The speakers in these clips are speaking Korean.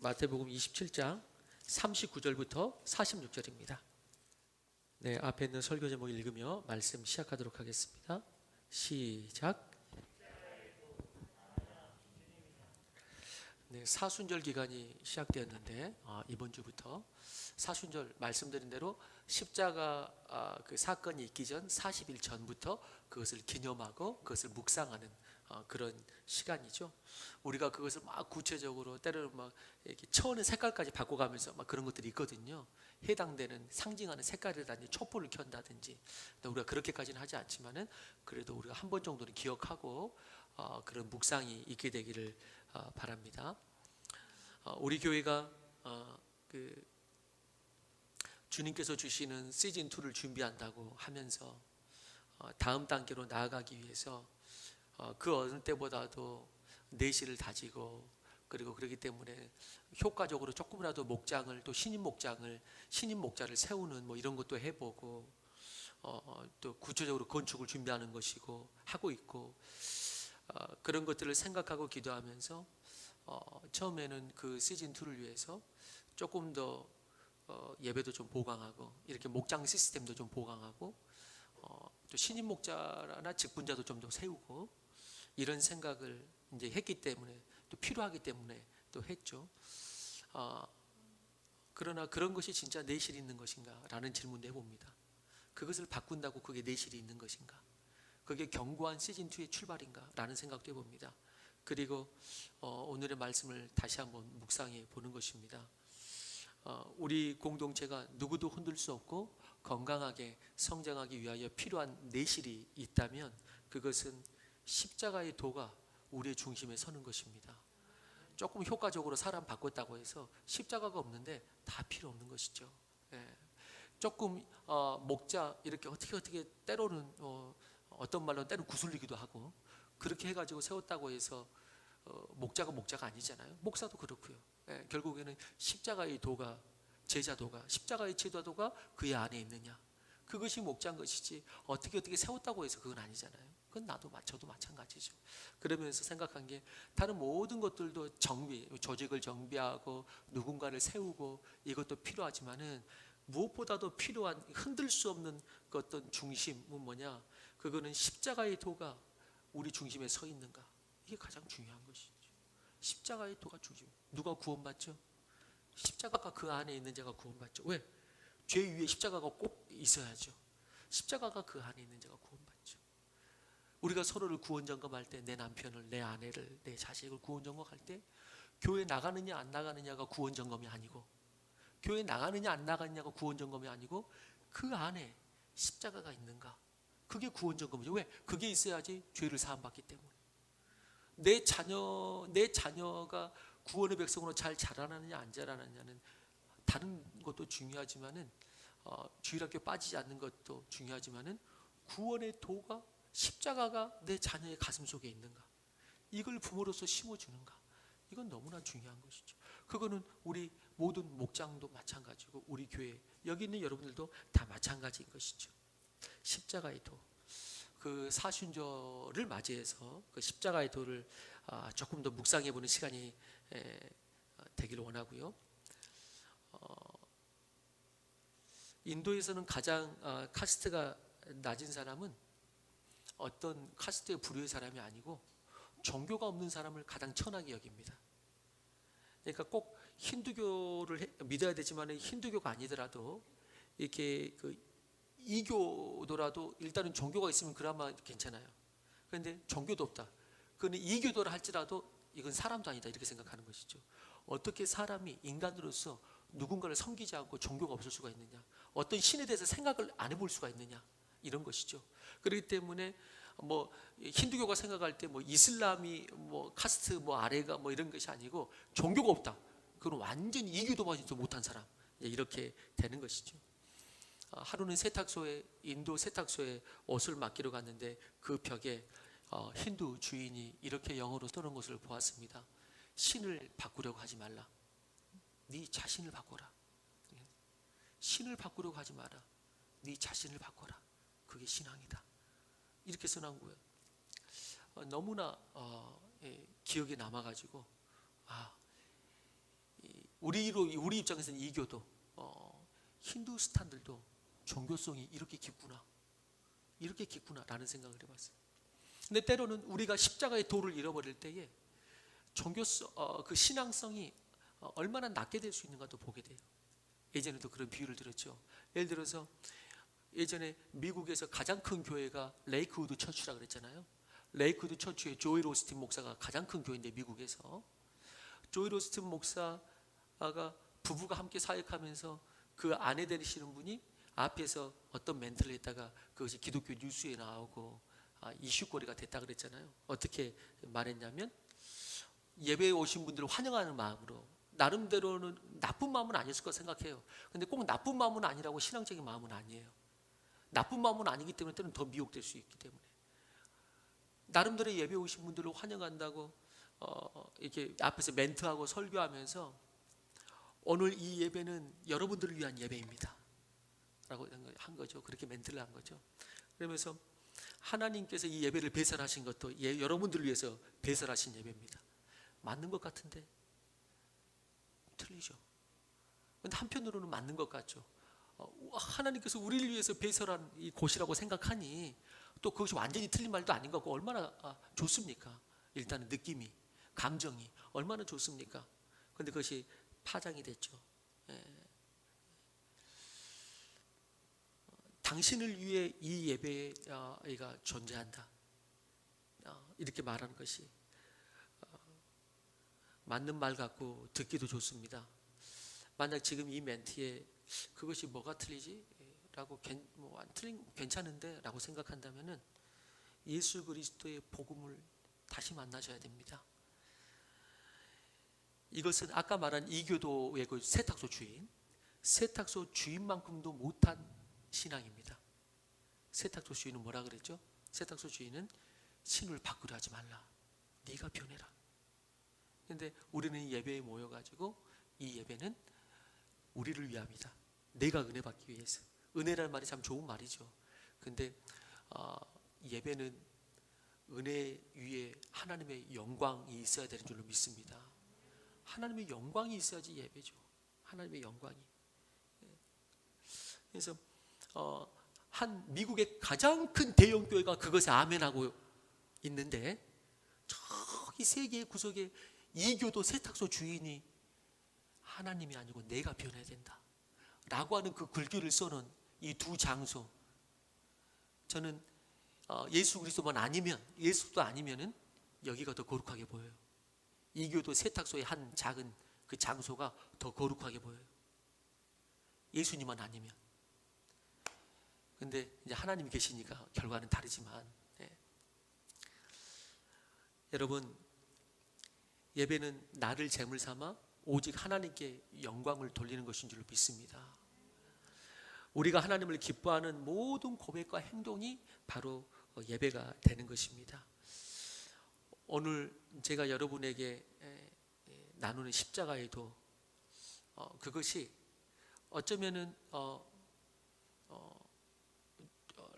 마태복음 27장 39절부터 46절입니다. 네, 앞에 있는 설교 제목 읽으며 말씀 시작하도록 하겠습니다. 시작. 네, 사순절 기간이 시작되었는데 이번 주부터 사순절 말씀드린 대로 십자가 그 사건이 있기 전 40일 전부터 그것을 기념하고 그것을 묵상하는 그런 시간이죠. 우리가 그것을 막 구체적으로 때로는 막 이렇게 천의 색깔까지 바꿔가면서 막 그런 것들이 있거든요. 해당되는 상징하는 색깔을 단지 촛불을 켠다든지, 우리가 그렇게까지는 하지 않지만은 그래도 우리가 한 번 정도는 기억하고 그런 묵상이 있게 되기를 바랍니다. 우리 교회가 그 주님께서 주시는 시즌 2를 준비한다고 하면서 다음 단계로 나아가기 위해서 그 어느 때보다도 내실을 다지고, 그리고 그렇기 때문에 효과적으로 조금이라도 목장을, 또 신임 목자를 세우는 뭐 이런 것도 해보고, 또 구체적으로 건축을 준비하는 것이고 하고 있고, 그런 것들을 생각하고 기도하면서 처음에는 그 시즌 2를 위해서 조금 더 예배도 좀 보강하고, 이렇게 목장 시스템도 좀 보강하고, 또 신임 목자나 직분자도 좀 더 세우고, 이런 생각을 이제 했기 때문에, 또 필요하기 때문에 또 했죠. 그러나 그런 것이 진짜 내실이 있는 것인가 라는 질문도 해봅니다. 그것을 바꾼다고 그게 내실이 있는 것인가, 그게 견고한 시즌2의 출발인가 라는 생각도 해봅니다. 그리고 오늘의 말씀을 다시 한번 묵상해 보는 것입니다. 우리 공동체가 누구도 흔들 수 없고 건강하게 성장하기 위하여 필요한 내실이 있다면, 그것은 십자가의 도가 우리의 중심에 서는 것입니다. 조금 효과적으로 사람 바꿨다고 해서 십자가가 없는데 다 필요 없는 것이죠. 조금 목자 이렇게 어떻게 때로는 어떤 말로 때로 구슬리기도 하고, 그렇게 해가지고 세웠다고 해서 목자가 아니잖아요. 목사도 그렇고요. 결국에는 십자가의 도가, 제자도가, 십자가의 제자도가 그의 안에 있느냐, 그것이 목자인 것이지 어떻게 세웠다고 해서 그건 아니잖아요. 그건 저도 마찬가지죠. 그러면서 생각한 게, 다른 모든 것들도 조직을 정비하고 누군가를 세우고 이것도 필요하지만은 무엇보다도 필요한 흔들 수 없는 그 어떤 중심은 뭐냐, 그거는 십자가의 도가 우리 중심에 서 있는가, 이게 가장 중요한 것이죠. 십자가의 도가 중심. 누가 구원받죠? 십자가가 그 안에 있는 자가 구원받죠. 왜? 죄 위에 십자가가 꼭 있어야죠. 십자가가 그 안에 있는 자가 구원받죠. 우리가 서로를 구원 점검할 때, 내 남편을, 내 아내를, 내 자식을 구원 점검할 때, 교회 나가느냐 안 나가느냐가 구원 점검이 아니고, 교회 나가느냐 안 나가느냐가 구원 점검이 아니고, 그 안에 십자가가 있는가, 그게 구원 점검이죠. 왜? 그게 있어야지 죄를 사함받기 때문에. 내 자녀가 구원의 백성으로 잘 자라나느냐 안 자라나느냐는 다른 것도 중요하지만은, 주일학교 빠지지 않는 것도 중요하지만은, 구원의 도가, 십자가가 내 자녀의 가슴 속에 있는가, 이걸 부모로서 심어주는가, 이건 너무나 중요한 것이죠. 그거는 우리 모든 목장도 마찬가지고, 우리 교회 여기 있는 여러분들도 다 마찬가지인 것이죠. 십자가의 도, 그 사순절을 맞이해서 그 십자가의 도를 조금 더 묵상해보는 시간이 되기를 원하고요. 인도에서는 가장 카스트가 낮은 사람은 어떤 카스트의 부류의 사람이 아니고 종교가 없는 사람을 가장 천하게 여깁니다. 그러니까 꼭 힌두교를 믿어야 되지만, 힌두교가 아니더라도 이렇게 그 이교도라도 일단은 종교가 있으면 그나마 괜찮아요. 그런데 종교도 없다, 그는 이교도를 할지라도 이건 사람도 아니다, 이렇게 생각하는 것이죠. 어떻게 사람이 인간으로서 누군가를 섬기지 않고 종교가 없을 수가 있느냐, 어떤 신에 대해서 생각을 안 해볼 수가 있느냐, 이런 것이죠. 그렇기 때문에 뭐 힌두교가 생각할 때 뭐 이슬람이 뭐 카스트 뭐 아래가 뭐 이런 것이 아니고, 종교가 없다, 그건 완전히 이교도마저도 못한 사람, 이렇게 되는 것이죠. 하루는 인도 세탁소에 옷을 맡기러 갔는데, 그 벽에 힌두 주인이 이렇게 영어로 써놓은 것을 보았습니다. 신을 바꾸려고 하지 말라, 네 자신을 바꿔라. 신을 바꾸려고 하지 마라, 네 자신을 바꿔라, 그게 신앙이다, 이렇게 써놓은 거예요. 너무나 기억에 남아가지고, 우리 입장에서는 이교도 힌두스탄들도 종교성이 이렇게 깊구나라는 생각을 해봤어요. 근데 때로는 우리가 십자가의 도를 잃어버릴 때에 그 신앙성이 얼마나 낮게 될 수 있는가도 보게 돼요. 예전에도 그런 비유를 들었죠. 예를 들어서 예전에 미국에서 가장 큰 교회가 레이크우드 처치라고 그랬잖아요. 레이크우드 처치의 조엘 오스틴 목사가 가장 큰 교회인데, 미국에서 조엘 오스틴 목사가 부부가 함께 사역하면서 그 아내 되시는 분이 앞에서 어떤 멘트를 했다가 그것이 기독교 뉴스에 나오고 이슈거리가 됐다 그랬잖아요. 어떻게 말했냐면, 예배에 오신 분들을 환영하는 마음으로, 나름대로는 나쁜 마음은 아니었을 거 생각해요. 근데 꼭 나쁜 마음은 아니라고 신앙적인 마음은 아니에요. 나쁜 마음은 아니기 때문에 때는 더 미혹될 수 있기 때문에 나름대로 예배 오신 분들을 환영한다고 이렇게 앞에서 멘트하고 설교하면서, 오늘 이 예배는 여러분들을 위한 예배입니다 라고 한 거죠. 그렇게 멘트를 한 거죠. 그러면서 하나님께서 이 예배를 배설하신 것도 여러분들을 위해서 배설하신 예배입니다. 맞는 것 같은데 틀리죠. 근데 한편으로는 맞는 것 같죠. 하나님께서 우리를 위해서 배설한 이 곳이라고 생각하니 또 그것이 완전히 틀린 말도 아닌 것 같고, 얼마나 좋습니까? 일단은 느낌이, 감정이 얼마나 좋습니까? 그런데 그것이 파장이 됐죠. 당신을 위해 이 예배가 존재한다, 이렇게 말하는 것이 맞는 말 같고 듣기도 좋습니다. 만약 지금 이 멘트에 그것이 뭐가 틀리지? 라고 안 틀린 괜찮은데? 라고 생각한다면은 예수 그리스도의 복음을 다시 만나셔야 됩니다. 이것은 아까 말한 이교도의 그 세탁소 주인만큼도 못한 신앙입니다. 세탁소 주인은 뭐라 그랬죠? 세탁소 주인은 신을 바꾸려 하지 말라, 네가 변해라. 그런데 우리는 예배에 모여가지고 이 예배는 우리를 위함이다, 내가 은혜 받기 위해서. 은혜라는 말이 참 좋은 말이죠. 근데 예배는 은혜 위에 하나님의 영광이 있어야 되는 줄로 믿습니다. 하나님의 영광이 있어야지 예배죠. 하나님의 영광이. 그래서 한 미국의 가장 큰 대형 교회가 그것에 아멘하고 있는데, 저기 세계의 구석에 이교도 세탁소 주인이 하나님이 아니고 내가 변해야 된다 라고 하는 그 글귀를 써놓은 이 두 장소, 저는 예수 그리스도만 아니면, 예수도 아니면은 여기가 더 거룩하게 보여요. 이교도 세탁소의 한 작은 그 장소가 더 거룩하게 보여요. 예수님만 아니면. 근데 이제 하나님이 계시니까 결과는 다르지만, 여러분, 예배는 나를 제물 삼아 오직 하나님께 영광을 돌리는 것인 줄 믿습니다. 우리가 하나님을 기뻐하는 모든 고백과 행동이 바로 예배가 되는 것입니다. 오늘 제가 여러분에게 나누는 십자가의 도, 그것이 어쩌면은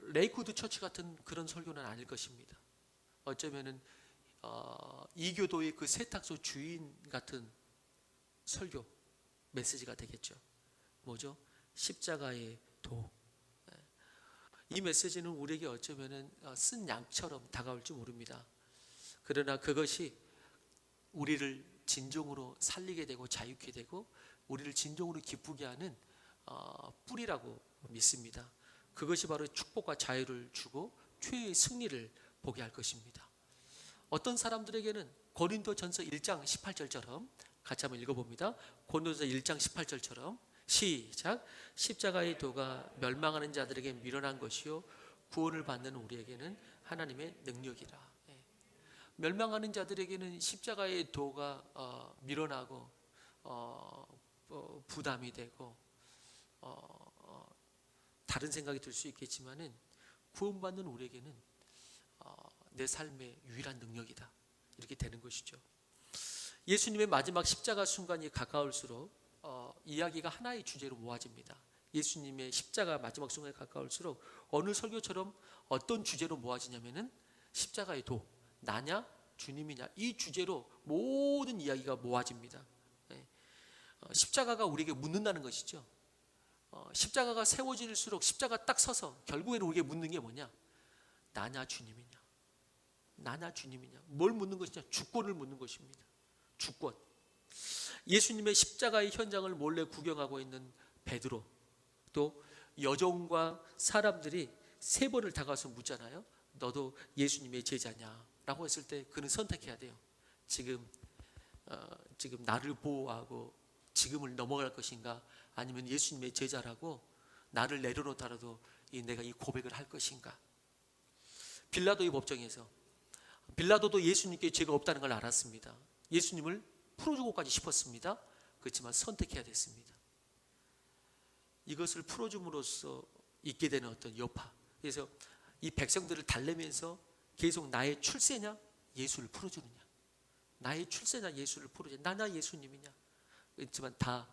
레이크우드 처치 같은 그런 설교는 아닐 것입니다. 어쩌면은 이교도의 그 세탁소 주인 같은 설교 메시지가 되겠죠. 뭐죠? 십자가의 도. 이 메시지는 우리에게 어쩌면은 쓴 양처럼 다가올지 모릅니다. 그러나 그것이 우리를 진정으로 살리게 되고 자유케 되고 우리를 진정으로 기쁘게 하는 뿌리라고 믿습니다. 그것이 바로 축복과 자유를 주고 최후의 승리를 보게 할 것입니다. 어떤 사람들에게는 고린도전서 1장 18절처럼 같이 한번 읽어봅니다. 고린도전서 1장 18절처럼 시작. 십자가의 도가 멸망하는 자들에게 미련한 것이요 구원을 받는 우리에게는 하나님의 능력이라. 멸망하는 자들에게는 십자가의 도가 미련하고 부담이 되고 다른 생각이 들 수 있겠지만은 구원받는 우리에게는 내 삶의 유일한 능력이다, 이렇게 되는 것이죠. 예수님의 마지막 십자가 순간이 가까울수록 이야기가 하나의 주제로 모아집니다. 예수님의 십자가 마지막 순간에 가까울수록 어느 설교처럼 어떤 주제로 모아지냐면은 십자가의 도, 나냐 주님이냐, 이 주제로 모든 이야기가 모아집니다. 십자가가 우리에게 묻는다는 것이죠. 십자가가 세워질수록 십자가 딱 서서 결국에는 우리에게 묻는 게 뭐냐? 나냐 주님이냐? 나냐 주님이냐? 뭘 묻는 것이냐? 주권을 묻는 것입니다. 주권. 예수님의 십자가의 현장을 몰래 구경하고 있는 베드로, 또 여종과 사람들이 3번을 다가와서 묻잖아요. 너도 예수님의 제자냐? 라고 했을 때 그는 선택해야 돼요. 지금 나를 보호하고 지금을 넘어갈 것인가, 아니면 예수님의 제자라고 나를 내려놓더라도 내가 이 고백을 할 것인가. 빌라도의 법정에서 빌라도도 예수님께 죄가 없다는 걸 알았습니다. 예수님을 풀어주고까지 싶었습니다. 그렇지만 선택해야 됐습니다. 이것을 풀어줌으로써 있게 되는 어떤 여파. 그래서 이 백성들을 달래면서 계속 나의 출세냐 예수를 풀어주느냐, 나의 출세냐 예수를 풀어주느냐, 나냐 예수님이냐. 그렇지만 다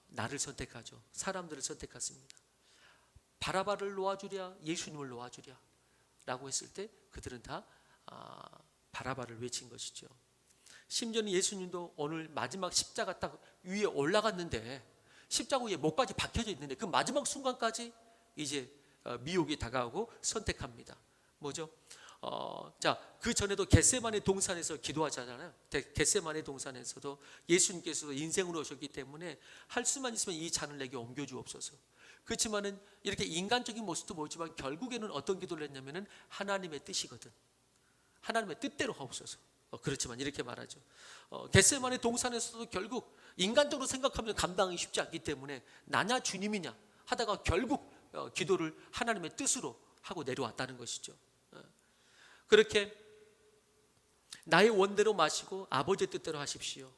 나를 선택하죠. 사람들을 선택했습니다. 바라바를 놓아주랴 예수님을 놓아주랴 라고 했을 때 그들은 다 바라바를 외친 것이죠. 심지어는 예수님도 오늘 마지막 십자가 딱 위에 올라갔는데 십자가 위에 목까지 박혀져 있는데 그 마지막 순간까지 이제 미혹이 다가오고 선택합니다. 뭐죠? 그 전에도 겟세마네 동산에서 기도하잖아요. 겟세마네 동산에서도 예수님께서도 인생으로 오셨기 때문에 할 수만 있으면 이 잔을 내게 옮겨주옵소서. 그렇지만은 이렇게 인간적인 모습도 보이지만 결국에는 어떤 기도를 했냐면은 하나님의 뜻이거든. 하나님의 뜻대로 하옵소서. 그렇지만 이렇게 말하죠. 겟세마네 동산에서도 결국 인간적으로 생각하면 감당하기 쉽지 않기 때문에 나냐 주님이냐 하다가 결국 기도를 하나님의 뜻으로 하고 내려왔다는 것이죠. 그렇게 나의 원대로 마시고 아버지의 뜻대로 하십시오.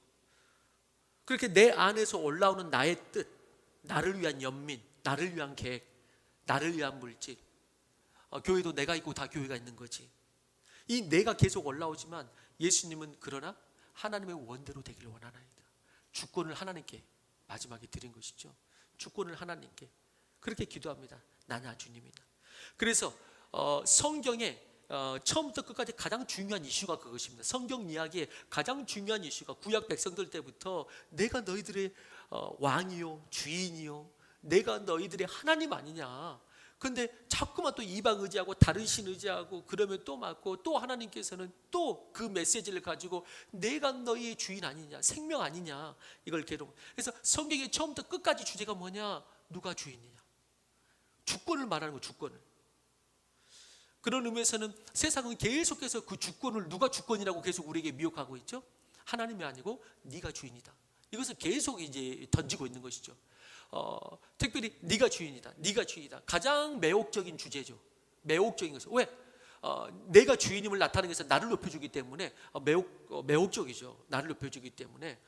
그렇게 내 안에서 올라오는 나의 뜻, 나를 위한 연민, 나를 위한 계획, 나를 위한 물질. 교회도 내가 있고 다 교회가 있는 거지. 이 내가 계속 올라오지만 예수님은 그러나 하나님의 원대로 되기를 원하나이다. 주권을 하나님께 마지막에 드린 것이죠. 주권을 하나님께 그렇게 기도합니다. 나냐 주님이다. 그래서 성경에 처음부터 끝까지 가장 중요한 이슈가 그것입니다. 성경 이야기의 가장 중요한 이슈가 구약 백성들 때부터 내가 너희들의 왕이요 주인이요 내가 너희들의 하나님 아니냐. 근데 자꾸만 또 이방 의지하고 다른 신 의지하고 그러면 또 맞고, 또 하나님께서는 또 그 메시지를 가지고 내가 너희의 주인 아니냐, 생명 아니냐, 이걸 계속. 그래서 성경의 처음부터 끝까지 주제가 뭐냐? 누가 주인이냐. 주권을 말하는 거, 주권을. 그런 의미에서는 세상은 계속해서 그 주권을 누가 주권이라고 계속 우리에게 미혹하고 있죠. 하나님이 아니고 네가 주인이다. 이것을 계속 이제 던지고 있는 것이죠. 특별히 네가 주인이다, 네가 주인이다. 가장 매혹적인 주제죠. 매혹적인 것은 왜? 내가 주인임을 나타내기 위해서 나를 높여주기 때문에 매혹적이죠. 나를 높여주기 때문에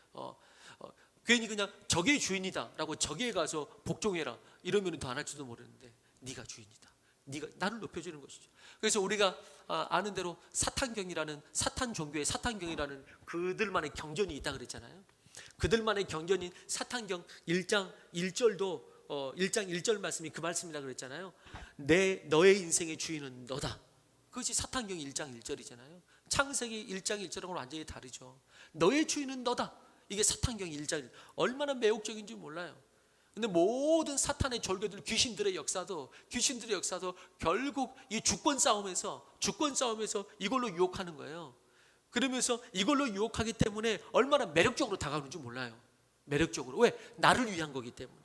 괜히 그냥 저게 주인이다라고 저기에 가서 복종해라 이러면 더 안 할지도 모르는데 네가 주인이다. 네가 나를 높여주는 것이죠. 그래서 우리가 아는 대로 사탄경이라는 사탄 종교의 사탄경이라는 그들만의 경전이 있다 그랬잖아요. 그들만의 경전인 사탄경 1장 1절도 1장 1절 말씀이 그 말씀이라 그랬잖아요. 너의 인생의 주인은 너다. 그것이 사탄경 1장 1절이잖아요. 창세기 1장 1절하고는 완전히 다르죠. 너의 주인은 너다. 이게 사탄경 1장 1절. 얼마나 매혹적인지 몰라요. 근데 모든 사탄의 졸개들, 귀신들의 역사도 결국 이 주권 싸움에서 이걸로 유혹하는 거예요. 그러면서 이걸로 유혹하기 때문에 얼마나 매력적으로 다가오는지 몰라요. 매력적으로. 왜? 나를 위한 거기 때문에,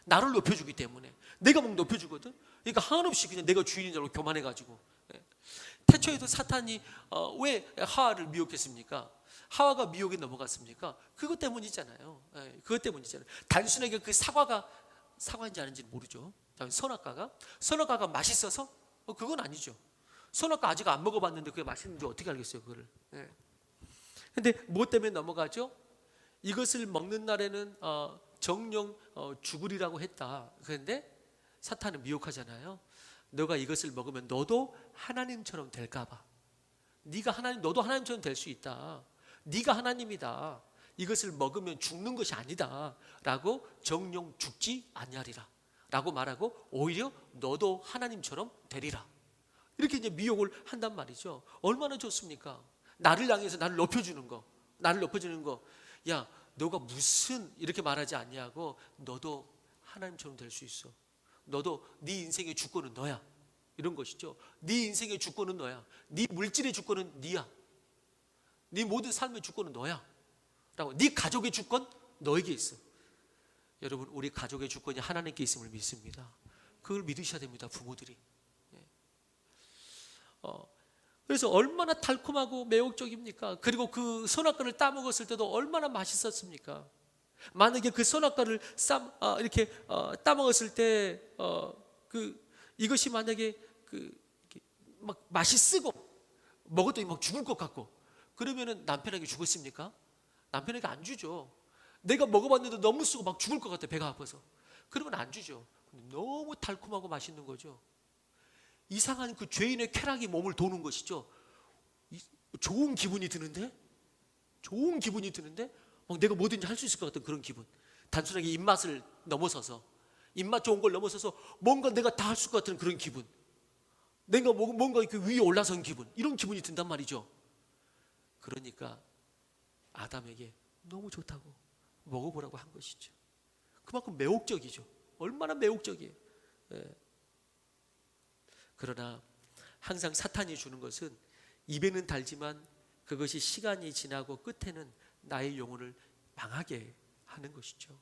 나를 높여주기 때문에. 내가 막 높여주거든. 그러니까 한없이 그냥 내가 주인인 줄 알고 교만해가지고. 태초에도 사탄이 왜 하와를 미혹했습니까? 하와가 미혹에 넘어갔습니까? 그것 때문이잖아요. 그것 때문이잖아요. 단순하게 그 사과인지 아닌지 모르죠. 선악과가 맛있어서? 그건 아니죠. 선악과 아직 안 먹어봤는데 그게 맛있는지 어떻게 알겠어요, 그거를. 근데 무엇 때문에 넘어가죠? 이것을 먹는 날에는 정령 죽으리라고 했다. 그런데 사탄은 미혹하잖아요. 너가 이것을 먹으면 너도 하나님처럼 될까봐. 너도 하나님처럼 될 수 있다. 네가 하나님이다. 이것을 먹으면 죽는 것이 아니다 라고 정령 죽지 아니하리라 라고 말하고 오히려 너도 하나님처럼 되리라. 이렇게 이제 미혹을 한단 말이죠. 얼마나 좋습니까? 나를 향해서 나를 높여주는 거. 야, 너가 무슨 이렇게 말하지 않냐고, 너도 하나님처럼 될 수 있어. 너도 네 인생의 주권은 너야. 이런 것이죠. 네 인생의 주권은 너야. 네 물질의 주권은 네야. 네 모든 삶의 주권은 너야. 라고. 네 가족의 주권 너에게 있어. 여러분, 우리 가족의 주권이 하나님께 있음을 믿습니다. 그걸 믿으셔야 됩니다, 부모들이. 그래서 얼마나 달콤하고 매혹적입니까? 그리고 그 선악과를 따먹었을 때도 얼마나 맛있었습니까? 만약에 그 선악과를 이렇게 따먹었을 때 이것이 만약에 막 맛이 쓰고 먹었더니 막 죽을 것 같고, 그러면은 남편에게 주겠습니까? 남편에게 안 주죠. 내가 먹어봤는데 너무 쓰고 막 죽을 것 같아, 배가 아파서. 그러면 안 주죠. 너무 달콤하고 맛있는 거죠. 이상한 그 죄인의 쾌락이 몸을 도는 것이죠. 좋은 기분이 드는데 막 내가 뭐든지 할 수 있을 것 같은 그런 기분. 단순하게 입맛을 넘어서서, 입맛 좋은 걸 넘어서서 뭔가 내가 다 할 수 있을 것 같은 그런 기분, 내가 뭔가 그 위에 올라선 기분, 이런 기분이 든단 말이죠. 그러니까 아담에게 너무 좋다고 먹어보라고 한 것이죠. 그만큼 매혹적이죠. 얼마나 매혹적이에요. 그러나 항상 사탄이 주는 것은 입에는 달지만 그것이 시간이 지나고 끝에는 나의 영혼을 망하게 하는 것이죠.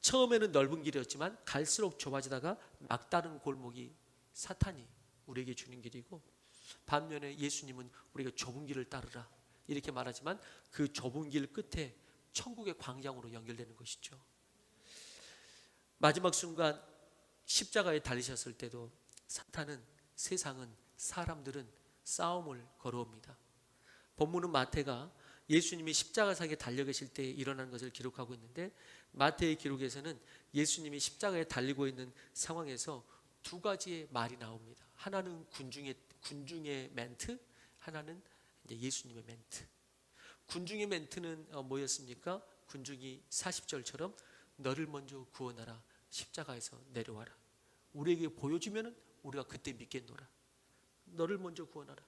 처음에는 넓은 길이었지만 갈수록 좁아지다가 막다른 골목이 사탄이 우리에게 주는 길이고, 반면에 예수님은 우리가 좁은 길을 따르라 이렇게 말하지만 그 좁은 길 끝에 천국의 광장으로 연결되는 것이죠. 마지막 순간 십자가에 달리셨을 때도 사탄은, 세상은, 사람들은 싸움을 걸어옵니다. 본문은 마태가 예수님이 십자가상에 달려 계실 때 일어난 것을 기록하고 있는데, 마태의 기록에서는 예수님이 십자가에 달리고 있는 상황에서 두 가지의 말이 나옵니다. 하나는 군중의 멘트, 하나는 이제 예수님의 멘트. 군중의 멘트는 뭐였습니까? 군중이 40절처럼 너를 먼저 구원하라, 십자가에서 내려와라. 우리에게 보여주면은 우리가 그때 믿겠노라. 너를 먼저 구원하라.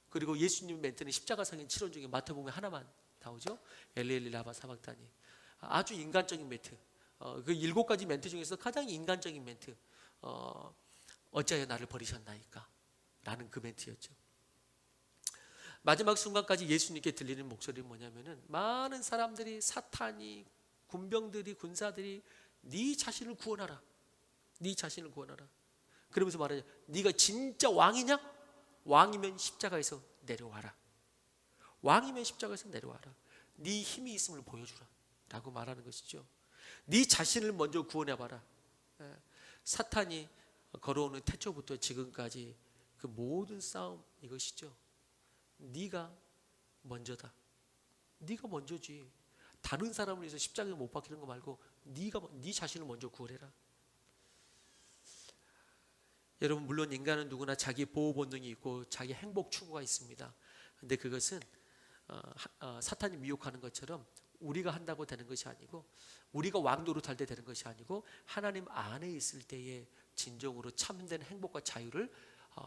그리고 예수님 멘트는 십자가상의 치료 중에 마태복음에 하나만 나오죠. 엘리엘리 라마 사박다니. 아주 인간적인 멘트. 그 7가지 멘트 중에서 가장 인간적인 멘트. 어찌하여 나를 버리셨나이까? 라는 그 멘트였죠. 마지막 순간까지 예수님께 들리는 목소리는 뭐냐면은, 많은 사람들이, 사탄이, 군병들이, 군사들이 네 자신을 구원하라. 네 자신을 구원하라. 그러면서 말하죠. 네가 진짜 왕이냐? 왕이면 십자가에서 내려와라. 왕이면 십자가에서 내려와라. 네 힘이 있음을 보여주라 라고 말하는 것이죠. 네 자신을 먼저 구원해봐라. 사탄이 걸어오는 태초부터 지금까지 그 모든 싸움 이것이죠. 네가 먼저다. 네가 먼저지. 다른 사람을 위해서 십자가에 못 박히는 거 말고 네 자신을 먼저 구원해라. 여러분, 물론 인간은 누구나 자기 보호 본능이 있고 자기 행복 추구가 있습니다. 근데 그것은 사탄이 미혹하는 것처럼 우리가 한다고 되는 것이 아니고, 우리가 왕노릇할 때 되는 것이 아니고, 하나님 안에 있을 때에 진정으로 참된 행복과 자유를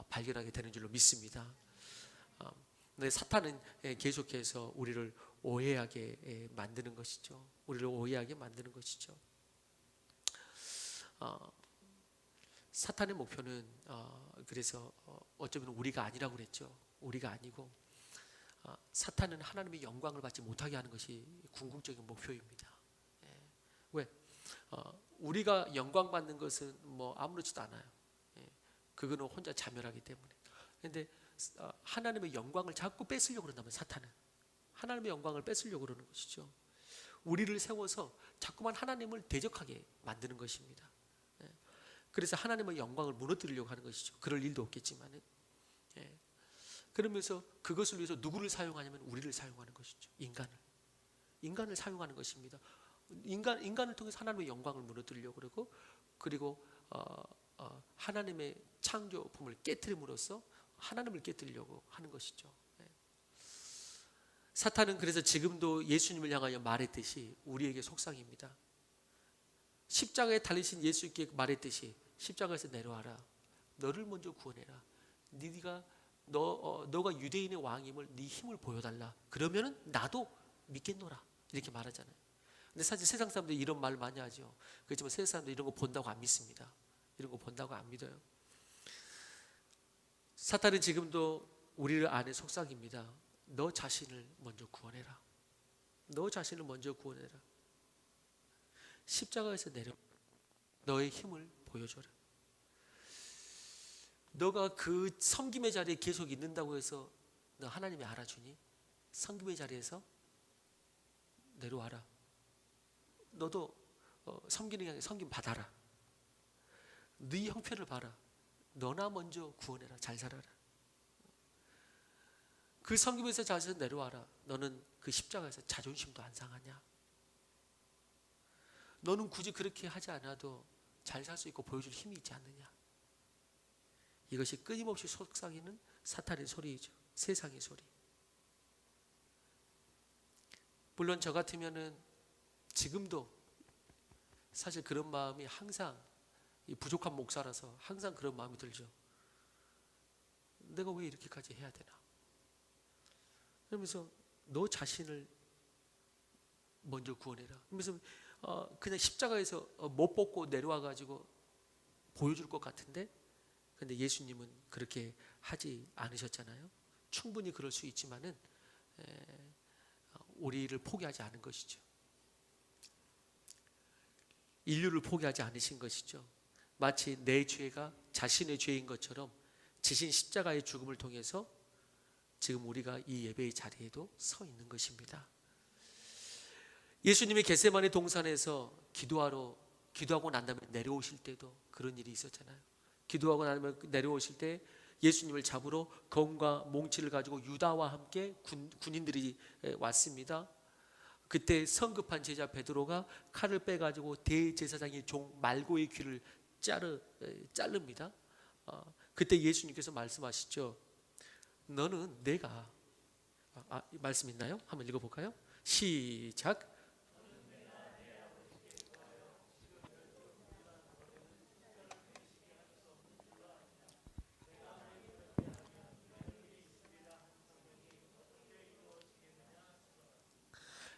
발견하게 되는 줄로 믿습니다. 근데 사탄은 계속해서 우리를 오해하게 만드는 것이죠. 우리를 오해하게 만드는 것이죠. 사탄의 목표는 그래서 어쩌면 우리가 아니라고 그랬죠. 우리가 아니고, 사탄은 하나님의 영광을 받지 못하게 하는 것이 궁극적인 목표입니다. 왜? 우리가 영광 받는 것은 뭐 아무렇지도 않아요. 그거는 혼자 자멸하기 때문에. 그런데 하나님의 영광을 자꾸 뺏으려고 그런다면, 사탄은 하나님의 영광을 뺏으려고 그러는 것이죠. 우리를 세워서 자꾸만 하나님을 대적하게 만드는 것입니다. 그래서 하나님의 영광을 무너뜨리려고 하는 것이죠. 그럴 일도 없겠지만은. 그러면서 그것을 위해서 누구를 사용하냐면 우리를 사용하는 것이죠. 인간을 사용하는 것입니다. 인간을 통해서 하나님의 영광을 무너뜨리려고 그러고, 그리고 하나님의 창조품을 깨트림으로써 하나님을 깨뜨리려고 하는 것이죠. 사탄은 그래서 지금도 예수님을 향하여 말했듯이 우리에게 속삭입니다. 십자가에 달리신 예수께 말했듯이 십자가에서 내려와라. 너를 먼저 구원해라. 너가 유대인의 왕임을, 네 힘을 보여달라. 그러면은 나도 믿겠노라. 이렇게 말하잖아요. 근데 사실 세상 사람들이 이런 말 많이 하죠. 그렇지만 세상 사람들이 이런 거 본다고 안 믿습니다. 이런 거 본다고 안 믿어요. 사탄은 지금도 우리를 안에 속삭입니다. 너 자신을 먼저 구원해라. 너 자신을 먼저 구원해라. 십자가에서 내려 너의 힘을 보여줘라. 너가 그 섬김의 자리에 계속 있는다고 해서 너 하나님이 알아주니? 섬김의 자리에서 내려와라. 너도 섬기는 게 아니라 섬김 받아라. 네 형편을 봐라. 너나 먼저 구원해라. 잘 살아라. 그 섬김에서 자신에서 내려와라. 너는 그 십자가에서 자존심도 안 상하냐? 너는 굳이 그렇게 하지 않아도 잘 살 수 있고 보여줄 힘이 있지 않느냐? 이것이 끊임없이 속삭이는 사탄의 소리이죠. 세상의 소리. 물론 저 같으면은 지금도 사실 그런 마음이 항상, 부족한 목사라서 항상 그런 마음이 들죠. 내가 왜 이렇게까지 해야 되나? 그러면서 너 자신을 먼저 구원해라. 그러면서 그냥 십자가에서 못 벗고 내려와 가지고 보여줄 것 같은데, 근데 예수님은 그렇게 하지 않으셨잖아요. 충분히 그럴 수 있지만은 우리를 포기하지 않은 것이죠. 인류를 포기하지 않으신 것이죠. 마치 내 죄가 자신의 죄인 것처럼 지신 십자가의 죽음을 통해서 지금 우리가 이 예배의 자리에도 서 있는 것입니다. 예수님이 겟세마네 동산에서 기도하고 난 다음에 내려오실 때도 그런 일이 있었잖아요. 기도하고 난 다음에 내려오실 때 예수님을 잡으러 검과 몽치를 가지고 유다와 함께 군인들이 왔습니다. 그때 성급한 제자 베드로가 칼을 빼가지고 대제사장의 종 말고의 귀를 자릅니다. 그때 예수님께서 말씀하시죠. 너는 내가 말씀 있나요? 한번 읽어볼까요? 시작.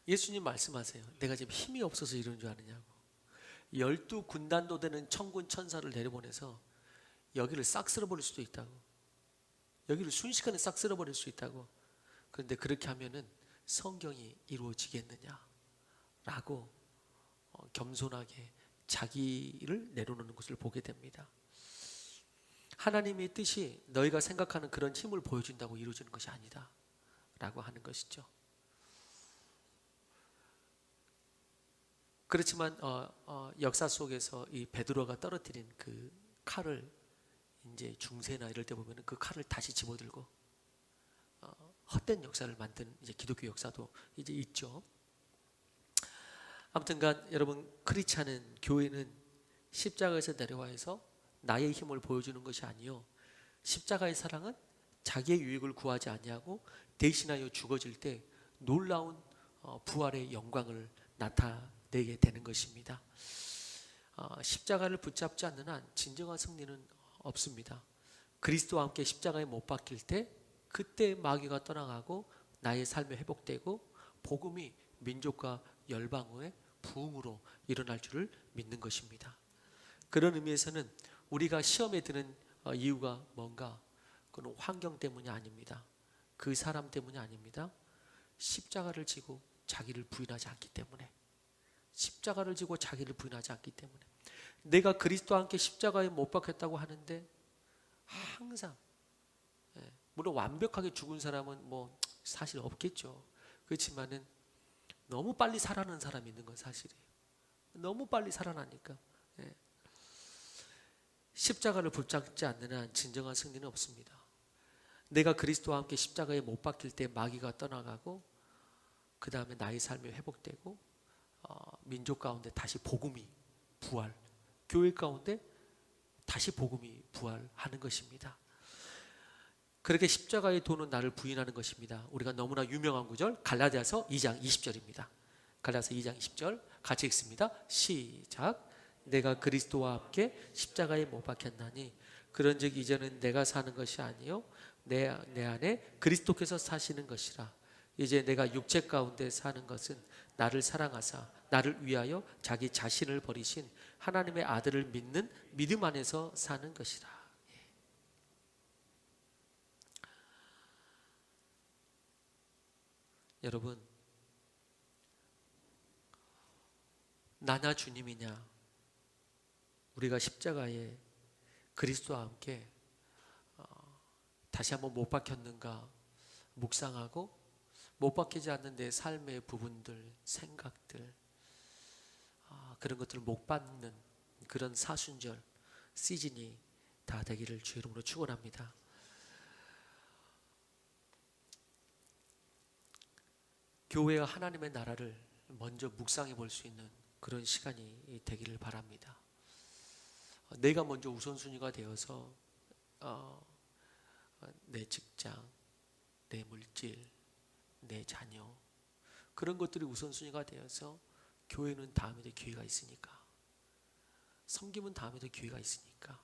예수님 말씀하세요. 내가 지금 힘이 없어서 이러는 줄 아느냐고. 12군단도 되는 천군 천사를 내려보내서 여기를 싹 쓸어버릴 수도 있다고. 여기를 순식간에 싹 쓸어버릴 수 있다고. 그런데 그렇게 하면은 성경이 이루어지겠느냐 라고 겸손하게 자기를 내려놓는 것을 보게 됩니다. 하나님의 뜻이 너희가 생각하는 그런 힘을 보여준다고 이루어지는 것이 아니다 라고 하는 것이죠. 그렇지만 역사 속에서 이 베드로가 떨어뜨린 그 칼을 이제 중세나 이럴 때 보면 그 칼을 다시 집어들고 헛된 역사를 만든 이제 기독교 역사도 이제 있죠. 아무튼간 여러분, 크리스찬은, 교회는 십자가에서 내려와서 나의 힘을 보여주는 것이 아니요, 십자가의 사랑은 자기의 유익을 구하지 아니하고 대신하여 죽어질 때 놀라운 부활의 영광을 나타내게 되는 것입니다. 십자가를 붙잡지 않는 한 진정한 승리는 없습니다. 그리스도와 함께 십자가에 못 박힐 때 그때 마귀가 떠나가고 나의 삶이 회복되고 복음이 민족과 열방의 부흥으로 일어날 줄을 믿는 것입니다. 그런 의미에서는 우리가 시험에 드는 이유가 뭔가? 그건 환경 때문이 아닙니다. 그 사람 때문이 아닙니다. 십자가를 지고 자기를 부인하지 않기 때문에, 십자가를 지고 자기를 부인하지 않기 때문에, 내가 그리스도와 함께 십자가에 못 박혔다고 하는데 항상, 물론 완벽하게 죽은 사람은 뭐 사실 없겠죠. 그렇지만은 너무 빨리 살아나는 사람이 있는 건 사실이에요. 너무 빨리 살아나니까. 십자가를 붙잡지 않는 한 진정한 승리는 없습니다. 내가 그리스도와 함께 십자가에 못 박힐 때 마귀가 떠나가고 그 다음에 나의 삶이 회복되고 민족 가운데 다시 복음이 부활, 교회 가운데 다시 복음이 부활하는 것입니다. 그렇게 십자가의 도는 나를 부인하는 것입니다. 우리가 너무나 유명한 구절 갈라디아서 2장 20절입니다. 갈라디아서 2장 20절 같이 읽습니다. 시작. 내가 그리스도와 함께 십자가에 못 박혔나니 그런즉 이제는 내가 사는 것이 아니요 내 안에 그리스도께서 사시는 것이라. 이제 내가 육체 가운데 사는 것은 나를 사랑하사 나를 위하여 자기 자신을 버리신 하나님의 아들을 믿는 믿음 안에서 사는 것이라. 여러분, 나냐 주님이냐, 우리가 십자가에 그리스도와 함께 다시 한번 못 박혔는가 묵상하고, 못 박히지 않는 내 삶의 부분들, 생각들, 그런 것들을 못 받는 그런 사순절 시즌이 다 되기를 주의 이름으로 축원합니다. 교회와 하나님의 나라를 먼저 묵상해 볼 수 있는 그런 시간이 되기를 바랍니다. 내가 먼저 우선순위가 되어서 내 직장, 내 물질, 내 자녀, 그런 것들이 우선순위가 되어서 교회는 다음에도 기회가 있으니까, 섬김은 다음에도 기회가 있으니까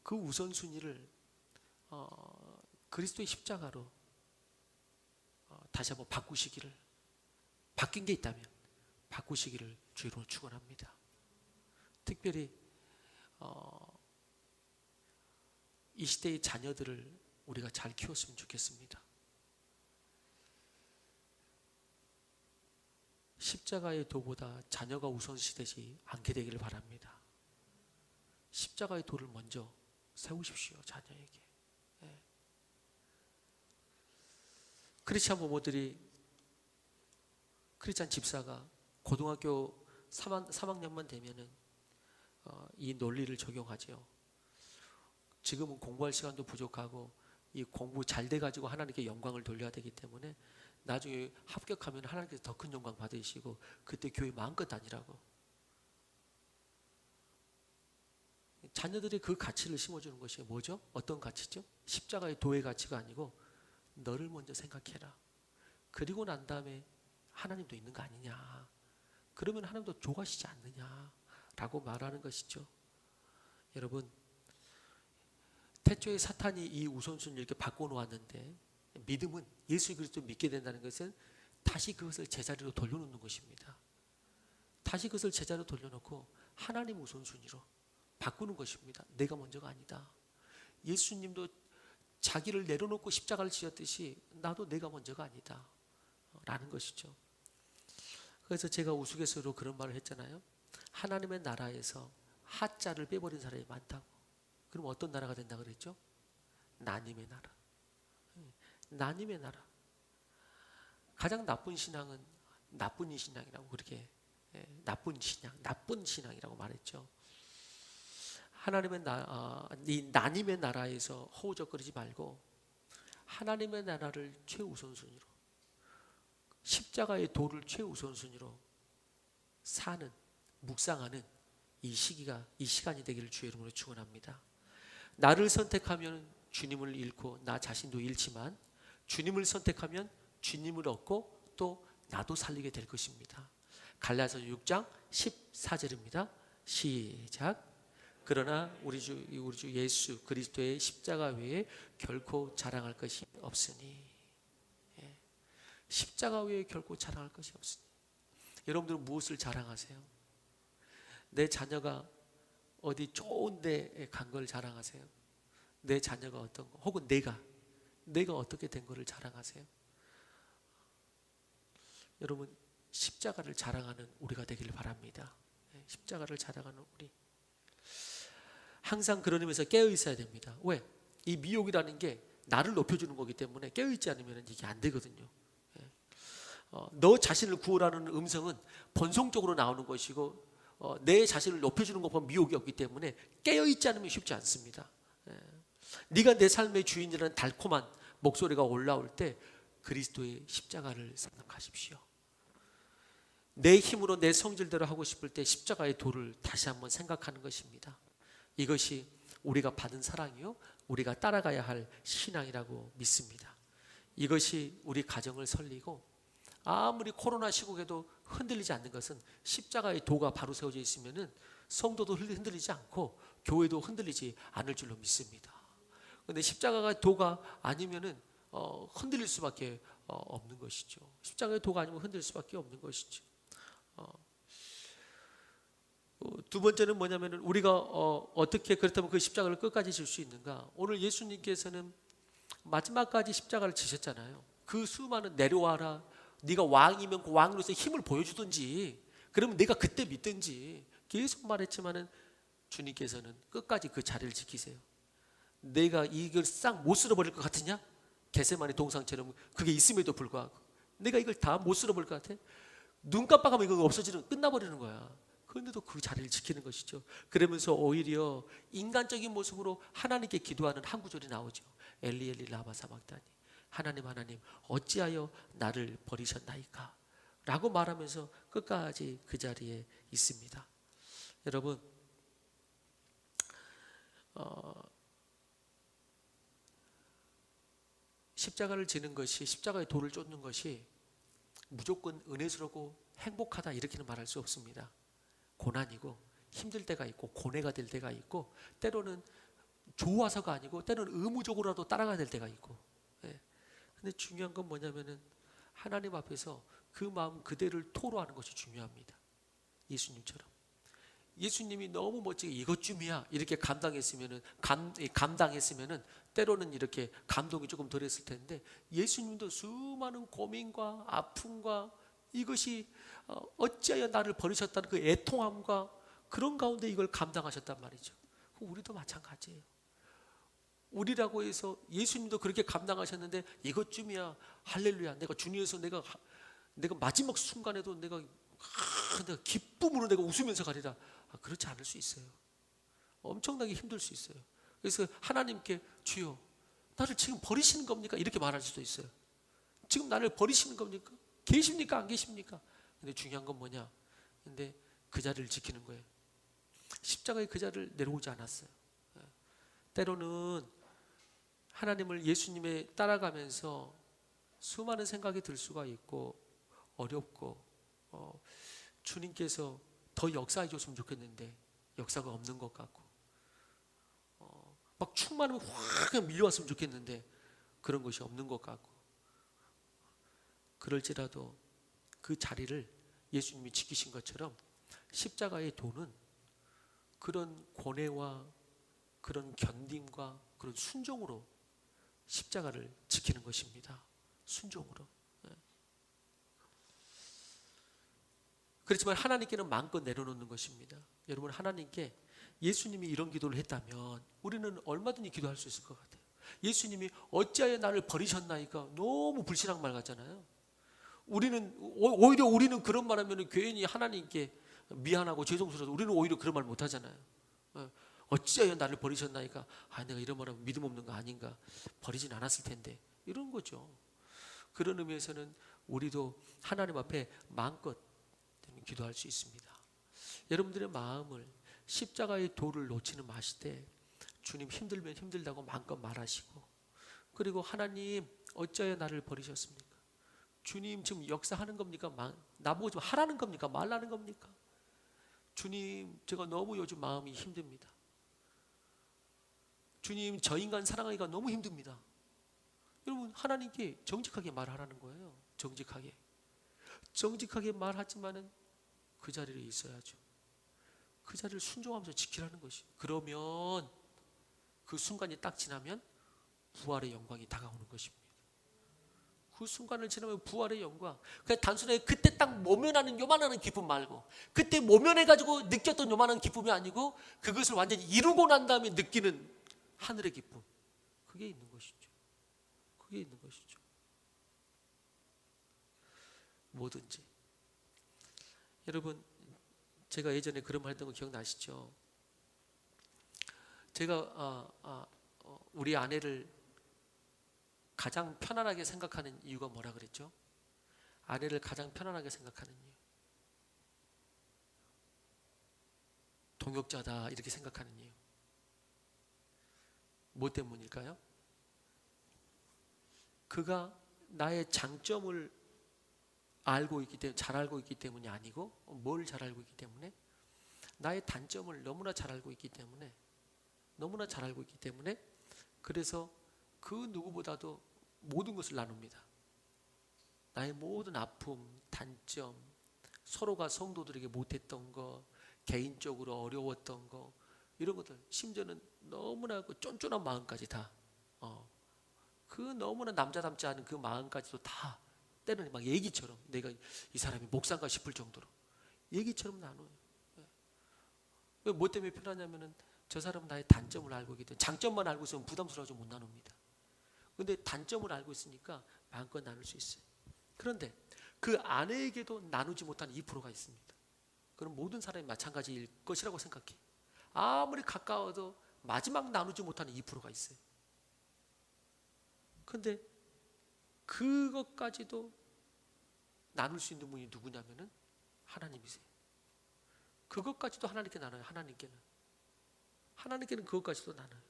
그 우선순위를 그리스도의 십자가로 다시 한번 바꾸시기를, 바뀐 게 있다면 바꾸시기를 주로 축원합니다. 특별히 이 시대의 자녀들을 우리가 잘 키웠으면 좋겠습니다. 십자가의 도보다 자녀가 우선시되지 않게 되기를 바랍니다. 십자가의 도를 먼저 세우십시오, 자녀에게. 크리스찬 부모들이, 크리스찬 집사가 고등학교 3학년만 되면은 이 논리를 적용하죠. 지금은 공부할 시간도 부족하고 이 공부 잘 돼가지고 하나님께 영광을 돌려야 되기 때문에 나중에 합격하면 하나님께서 더 큰 영광 받으시고 그때 교회 마음껏 다니라고. 자녀들이 그 가치를 심어주는 것이 뭐죠? 어떤 가치죠? 십자가의 도의 가치가 아니고 너를 먼저 생각해라. 그리고 난 다음에 하나님도 있는 거 아니냐. 그러면 하나님도 좋아하시지 않느냐 라고 말하는 것이죠. 여러분, 태초에 사탄이 이 우선순위를 이렇게 바꿔놓았는데, 믿음은 예수 그리스도를 믿게 된다는 것은 다시 그것을 제자리로 돌려놓는 것입니다. 다시 그것을 제자리로 돌려놓고 하나님 우선순위로 바꾸는 것입니다. 내가 먼저가 아니다. 예수님도 자기를 내려놓고 십자가를 지었듯이 나도 내가 먼저가 아니다 라는 것이죠. 그래서 제가 우스갯소리로 그런 말을 했잖아요. 하나님의 나라에서 하자를 빼버린 사람이 많다고. 그럼 어떤 나라가 된다 그랬죠? 나님의 나라. 나님의 나라. 가장 나쁜 신앙은 나쁜 신앙이라고, 그렇게 나쁜 신앙이라고 말했죠. 하나님의 이 나님의 나라에서 허우적거리지 말고 하나님의 나라를 최우선순위로, 십자가의 도를 최우선순위로 사는, 묵상하는 이 시간이 되기를 주의 이름으로 축원합니다. 나를 선택하면 주님을 잃고 나 자신도 잃지만 주님을 선택하면 주님을 얻고 또 나도 살리게 될 것입니다. 갈라디아서 6장 14절입니다. 시작. 그러나 우리 주 예수 그리스도의 십자가 외에 결코 자랑할 것이 없으니. 십자가 외에 결코 자랑할 것이 없으니. 여러분들은 무엇을 자랑하세요? 내 자녀가 어디 좋은 데에 간 걸 자랑하세요? 내 자녀가 어떤 거, 혹은 내가 어떻게 된 거를 자랑하세요? 여러분, 십자가를 자랑하는 우리가 되기를 바랍니다. 십자가를 자랑하는 우리. 항상 그런 의미에서 깨어 있어야 됩니다. 왜? 이 미혹이라는 게 나를 높여주는 거기 때문에 깨어 있지 않으면 이게 안 되거든요. 너 자신을 구원하는 음성은 본성적으로 나오는 것이고, 내 자신을 높여주는 것보다 미혹이 없기 때문에 깨어 있지 않으면 쉽지 않습니다. 네가 내 삶의 주인이라는 달콤한 목소리가 올라올 때 그리스도의 십자가를 생각하십시오. 내 힘으로 내 성질대로 하고 싶을 때 십자가의 도를 다시 한번 생각하는 것입니다. 이것이 우리가 받은 사랑이요, 우리가 따라가야 할 신앙이라고 믿습니다. 이것이 우리 가정을 설리고, 아무리 코로나 시국에도 흔들리지 않는 것은 십자가의 도가 바로 세워져 있으면 성도도 흔들리지 않고 교회도 흔들리지 않을 줄로 믿습니다. 그런데 십자가가 도가 아니면은 흔들릴 수밖에 없는 것이죠. 십자가의 도가 아니면 흔들릴 수밖에 없는 것이죠. 두 번째는 뭐냐면은 우리가 어떻게 그렇다면 그 십자가를 끝까지 질 수 있는가? 오늘 예수님께서는 마지막까지 십자가를 지셨잖아요. 그 수많은 내려와라. 네가 왕이면 그 왕으로서 힘을 보여주든지, 그러면 내가 그때 믿든지 계속 말했지만은 주님께서는 끝까지 그 자리를 지키세요. 내가 이걸 싹 못 쓸어버릴 것 같으냐? 겟세마네 동상처럼 그게 있음에도 불구하고 내가 이걸 다 못 쓸어버릴 것 같아? 눈 깜빡하면 이거 없어지는, 끝나버리는 거야. 그런데도 그 자리를 지키는 것이죠. 그러면서 오히려 인간적인 모습으로 하나님께 기도하는 한 구절이 나오죠. 엘리 엘리 라마 사박다니, 하나님 하나님 어찌하여 나를 버리셨나이까 라고 말하면서 끝까지 그 자리에 있습니다. 여러분, 십자가를 지는 것이, 십자가의 도를 쫓는 것이 무조건 은혜스럽고 행복하다 이렇게는 말할 수 없습니다. 고난이고 힘들 때가 있고 고뇌가 될 때가 있고, 때로는 좋아서가 아니고 때로는 의무적으로라도 따라가야 될 때가 있고. 근데 중요한 건 뭐냐면은 하나님 앞에서 그 마음 그대를 토로하는 것이 중요합니다. 예수님처럼. 예수님이 너무 멋지게 이것쯤이야 이렇게 감당했으면은 때로는 이렇게 감동이 조금 덜했을 텐데, 예수님도 수많은 고민과 아픔과 이것이 어찌하여 나를 버리셨다는 그 애통함과 그런 가운데 이걸 감당하셨단 말이죠. 우리도 마찬가지예요. 우리라고 해서 예수님도 그렇게 감당하셨는데 이것쯤이야 할렐루야 내가 주님에서 내가 마지막 순간에도 내가 기쁨으로 내가 웃으면서 가리라, 그렇지 않을 수 있어요. 엄청나게 힘들 수 있어요. 그래서 하나님께 주여 나를 지금 버리시는 겁니까? 이렇게 말할 수도 있어요. 지금 나를 버리시는 겁니까? 계십니까? 안 계십니까? 근데 중요한 건 뭐냐? 근데 그 자리를 지키는 거예요. 십자가의 그 자리를 내려오지 않았어요. 때로는 하나님을, 예수님에 따라가면서 수많은 생각이 들 수가 있고 어렵고 주님께서 더 역사해 줬으면 좋겠는데 역사가 없는 것 같고 막 충만하면 확 그냥 밀려왔으면 좋겠는데 그런 것이 없는 것 같고, 그럴지라도 그 자리를 예수님이 지키신 것처럼 십자가의 도는 그런 고뇌와 그런 견딤과 그런 순종으로 십자가를 지키는 것입니다. 순종으로. 그렇지만 하나님께는 마음껏 내려놓는 것입니다. 여러분, 하나님께 예수님이 이런 기도를 했다면 우리는 얼마든지 기도할 수 있을 것 같아요. 예수님이 어찌하여 나를 버리셨나이까 너무 불신한 말 같잖아요. 오히려 우리는 그런 말 하면 괜히 하나님께 미안하고 죄송스러워서 우리는 오히려 그런 말 못 하잖아요. 어찌하여 나를 버리셨나이까, 내가 이런 말하면 믿음 없는 거 아닌가, 버리진 않았을 텐데, 이런 거죠. 그런 의미에서는 우리도 하나님 앞에 마음껏 기도할 수 있습니다. 여러분들의 마음을 십자가의 도를 놓지는 마시되 주님 힘들면 힘들다고 마음껏 말하시고, 그리고 하나님 어찌하여 나를 버리셨습니까? 주님 지금 역사하는 겁니까? 나보고 좀 하라는 겁니까? 말라는 겁니까? 주님 제가 너무 요즘 마음이 힘듭니다. 주님 저 인간 사랑하기가 너무 힘듭니다. 여러분, 하나님께 정직하게 말하라는 거예요. 정직하게 말하지만은 그 자리에 있어야죠. 그 자리를 순종하면서 지키라는 것이. 그러면 그 순간이 딱 지나면 부활의 영광이 다가오는 것입니다. 그 순간을 지나면 부활의 영광. 그냥 단순하게 그때 딱 모면하는 요만한 기쁨 말고, 그때 모면해가지고 느꼈던 요만한 기쁨이 아니고 그것을 완전히 이루고 난 다음에 느끼는 하늘의 기쁨. 그게 있는 것이죠. 그게 있는 것이죠. 뭐든지. 여러분, 제가 예전에 그런 말 했던 거 기억나시죠? 제가 우리 아내를 가장 편안하게 생각하는 이유가 뭐라 그랬죠? 아내를 가장 편안하게 생각하는 이유. 동역자다 이렇게 생각하는 이유. 뭐 때문일까요? 그가 나의 장점을 알고 있기 때문에, 잘 알고 있기 때문이 아니고, 뭘 잘 알고 있기 때문에? 나의 단점을 너무나 잘 알고 있기 때문에, 그래서 그 누구보다도 모든 것을 나눕니다. 나의 모든 아픔, 단점, 서로가 성도들에게 못했던 거, 개인적으로 어려웠던 거, 이런 것들, 심지어는 너무나 그 쫀쫀한 마음까지 다, 그 너무나 남자답지 않은 그 마음까지도 다 때로는 막 얘기처럼, 내가 이 사람이 목사인가 싶을 정도로 얘기처럼 나눠요. 왜 뭐 때문에 편하냐면은 저 사람은 나의 단점을 알고 있기 때문에. 장점만 알고 있으면 부담스러워서 못 나눕니다. 근데 단점을 알고 있으니까 마음껏 나눌 수 있어요. 그런데 그 아내에게도 나누지 못한 2%가 있습니다. 그럼 모든 사람이 마찬가지일 것이라고 생각해. 아무리 가까워도 마지막 나누지 못하는 2%가 있어요. 그런데 그것까지도 나눌 수 있는 분이 누구냐면은 하나님이세요. 그것까지도 하나님께 나눠요. 하나님께는 그것까지도 나눠요.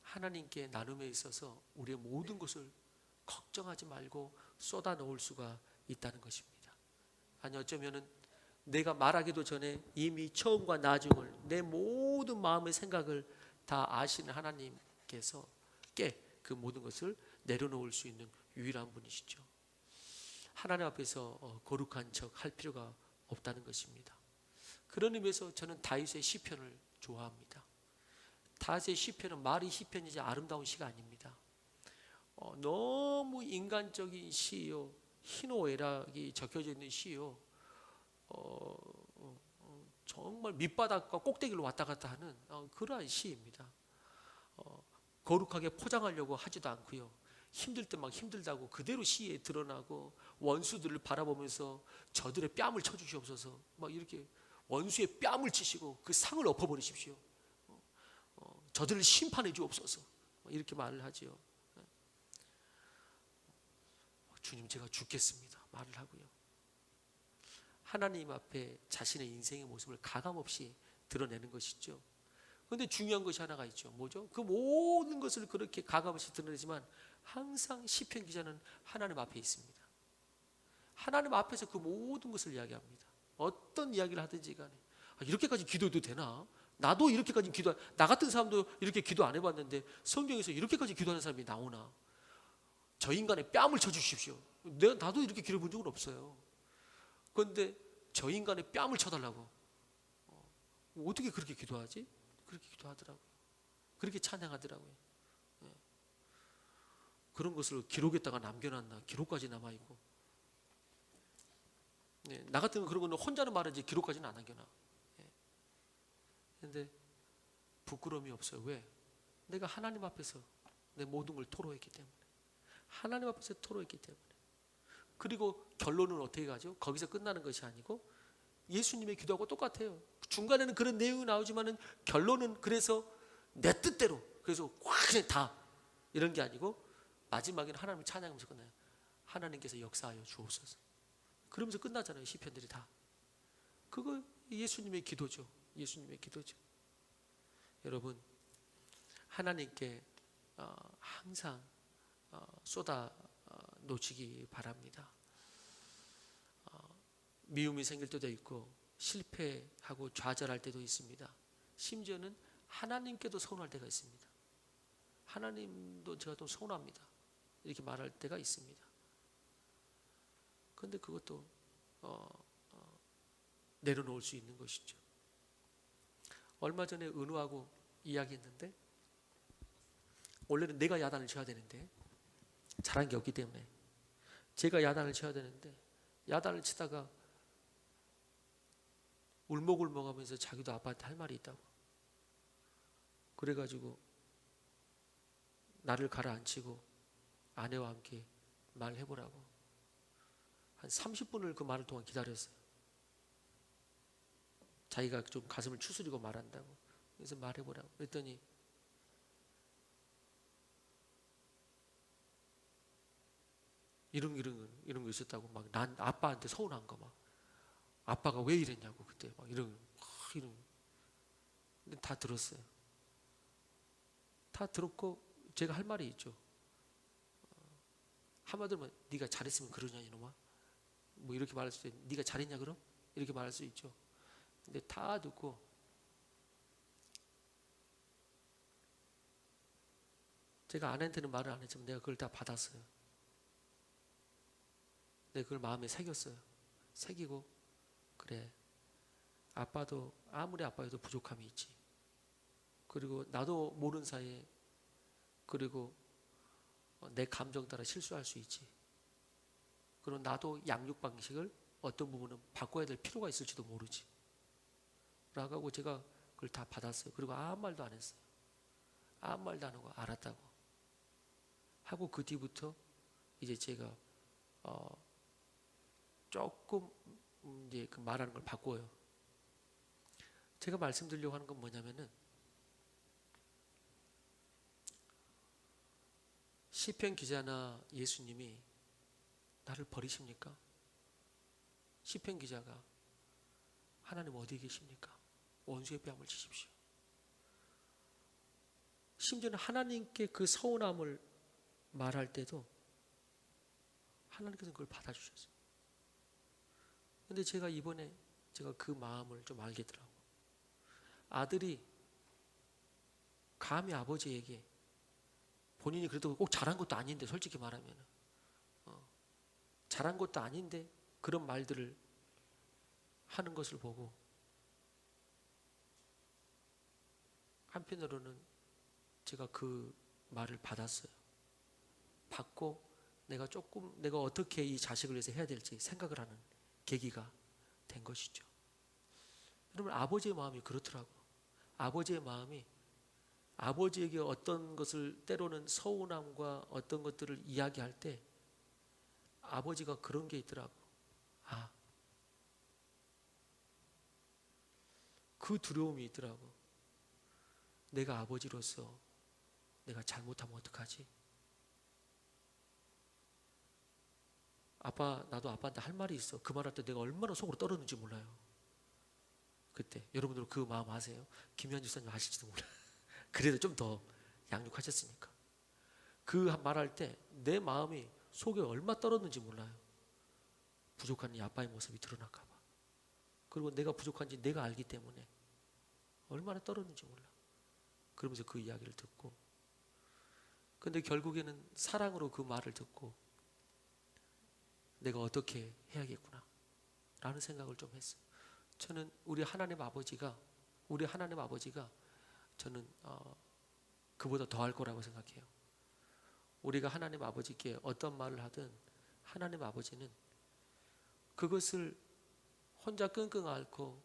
하나님께 나눔에 있어서 우리의 모든 것을 걱정하지 말고 쏟아 넣을 수가 있다는 것입니다. 아니, 어쩌면은 내가 말하기도 전에 이미 처음과 나중을, 내 모든 마음의 생각을 다 아시는 하나님께서 그 모든 것을 내려놓을 수 있는 유일한 분이시죠. 하나님 앞에서 거룩한 척 할 필요가 없다는 것입니다. 그런 의미에서 저는 다윗의 시편을 좋아합니다. 다윗의 시편은 말이 시편이지 아름다운 시가 아닙니다. 너무 인간적인 시요, 희노애락이 적혀져 있는 시요, 정말 밑바닥과 꼭대기로 왔다 갔다 하는 그러한 시입니다. 거룩하게 포장하려고 하지도 않고요, 힘들 때 막 힘들다고 그대로 시에 드러나고, 원수들을 바라보면서 저들의 뺨을 쳐주시옵소서, 막 이렇게 원수의 뺨을 치시고 그 상을 엎어버리십시오, 저들을 심판해 주옵소서, 이렇게 말을 하지요. 주님, 제가 죽겠습니다 말을 하고요, 하나님 앞에 자신의 인생의 모습을 가감없이 드러내는 것이죠. 그런데 중요한 것이 하나가 있죠. 뭐죠? 그 모든 것을 그렇게 가감없이 드러내지만 항상 시편 기자는 하나님 앞에 있습니다. 하나님 앞에서 그 모든 것을 이야기합니다. 어떤 이야기를 하든지 간에, 이렇게까지 기도해도 되나? 나도 이렇게까지 나 같은 사람도 이렇게 기도 안 해봤는데 성경에서 이렇게까지 기도하는 사람이 나오나? 저 인간의 뺨을 쳐주십시오. 나도 이렇게 기도해 본 적은 없어요. 그런데 저 인간의 뺨을 쳐달라고. 어떻게 그렇게 기도하지? 그렇게 기도하더라고요. 그렇게 찬양하더라고요. 그런 것을 기록에다가 남겨놨나? 기록까지 남아있고. 나 같으면 그런 거는 혼자는 말하지 기록까지는 안 남겨놔. 그런데 부끄러움이 없어요. 왜? 내가 하나님 앞에서 내 모든 걸 토로했기 때문에. 하나님 앞에서 토로했기 때문에. 그리고 결론은 어떻게 가죠? 거기서 끝나는 것이 아니고 예수님의 기도하고 똑같아요. 중간에는 그런 내용이 나오지만은 결론은 그래서 내 뜻대로, 그래서 그냥 다 이런 게 아니고 마지막에는 하나님을 찬양하면서 끝나요. 하나님께서 역사하여 주옵소서. 그러면서 끝나잖아요. 시편들이 다. 그거 예수님의 기도죠. 예수님의 기도죠. 여러분, 하나님께 항상 쏟아 놓치기 바랍니다. 미움이 생길 때도 있고 실패하고 좌절할 때도 있습니다. 심지어는 하나님께도 서운할 때가 있습니다. 하나님도 제가 좀 서운합니다 이렇게 말할 때가 있습니다. 그런데 그것도 내려놓을 수 있는 것이죠. 얼마 전에 은우하고 이야기했는데, 원래는 내가 야단을 쳐야 되는데 잘한 게 없기 때문에 제가 야단을 쳐야 되는데, 야단을 치다가 울먹울먹하면서 자기도 아빠한테 할 말이 있다고, 그래가지고 나를 가라앉히고 아내와 함께 말해보라고 한 30분을 그 말을 동안 기다렸어요. 자기가 좀 가슴을 추스리고 말한다고. 그래서 말해보라고 그랬더니 이런 거 있었다고, 막 난 아빠한테 서운한 거, 막 아빠가 왜 이랬냐고 그때 막 이런. 근데 다 들었어요. 다 들었고 제가 할 말이 있죠. 한마디로 네가 잘했으면 그러냐 이놈아, 뭐 이렇게 말할 수도 있고, 네가 잘했냐 그럼? 이렇게 말할 수 있죠. 근데 다 듣고 제가 아내한테는 말을 안 했지만 내가 그걸 다 받았어요. 내가 그걸 마음에 새겼어요. 새기고 그래, 아빠도 아무리 아빠여도 부족함이 있지. 그리고 나도 모르는 사이에 그리고 내 감정 따라 실수할 수 있지. 그리고 나도 양육 방식을 어떤 부분은 바꿔야 될 필요가 있을지도 모르지. 라고 하고 제가 그걸 다 받았어요. 그리고 아무 말도 안 했어요. 아무 말도 안 하고 알았다고 하고 그 뒤부터 이제 제가 조금 이제 그 말하는 걸 바꿔요. 제가 말씀드리려고 하는 건 뭐냐면은 시편 기자나 예수님이 나를 버리십니까? 시편 기자가 하나님 어디 계십니까? 원수의 뺨을 치십시오. 심지어는 하나님께 그 서운함을 말할 때도 하나님께서 그걸 받아주셨어요. 근데 제가 이번에 제가 그 마음을 좀 알겠더라고요. 아들이 감히 아버지에게 본인이 그래도 꼭 잘한 것도 아닌데 솔직히 말하면 잘한 것도 아닌데 그런 말들을 하는 것을 보고 한편으로는 제가 그 말을 받았어요. 받고 내가 어떻게 이 자식을 위해서 해야 될지 생각을 하는 계기가 된 것이죠. 여러분, 아버지의 마음이 그렇더라고요. 아버지의 마음이 아버지에게 어떤 것을 때로는 서운함과 어떤 것들을 이야기할 때 아버지가 그런 게 있더라고. 그 두려움이 있더라고. 내가 아버지로서 내가 잘못하면 어떡하지? 나도 아빠한테 할 말이 있어. 그 말할 때 내가 얼마나 속으로 떨었는지 몰라요. 그때 여러분들 그 마음 아세요? 김현 집사님 아실지도 몰라요. 그래도 좀 더 양육하셨으니까. 그 말할 때 내 마음이 속에 얼마 떨었는지 몰라요. 부족한 이 아빠의 모습이 드러날까 봐. 그리고 내가 부족한지 내가 알기 때문에 얼마나 떨었는지 몰라. 그러면서 그 이야기를 듣고, 근데 결국에는 사랑으로 그 말을 듣고 내가 어떻게 해야겠구나 라는 생각을 좀 했어요. 저는 우리 하나님 아버지가 저는 그보다 더 할 거라고 생각해요. 우리가 하나님 아버지께 어떤 말을 하든 하나님 아버지는 그것을 혼자 끙끙 앓고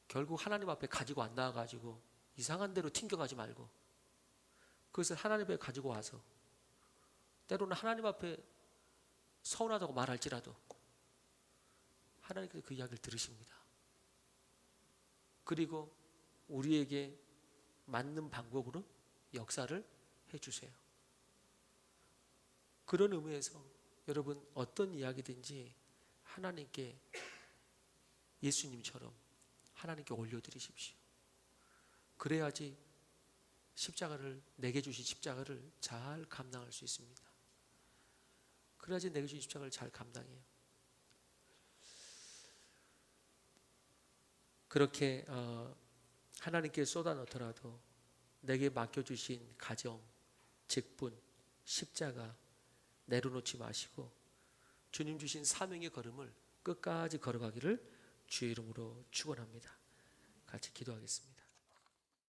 결국 하나님 앞에 가지고 안 나와가지고 이상한 데로 튕겨가지 말고 그것을 하나님 앞에 가지고 와서 때로는 하나님 앞에 서운하다고 말할지라도 하나님께서 그 이야기를 들으십니다. 그리고 우리에게 맞는 방법으로 역사를 해주세요. 그런 의미에서 여러분 어떤 이야기든지 하나님께 예수님처럼 하나님께 올려드리십시오. 그래야지 내게 주신 십자가를 잘 감당할 수 있습니다. 그래야지 내게 주신 십자가를 잘 감당해요. 그렇게 하나님께 쏟아넣더라도 내게 맡겨주신 가정, 직분, 십자가 내려놓지 마시고 주님 주신 사명의 걸음을 끝까지 걸어가기를 주의 이름으로 축원합니다. 같이 기도하겠습니다.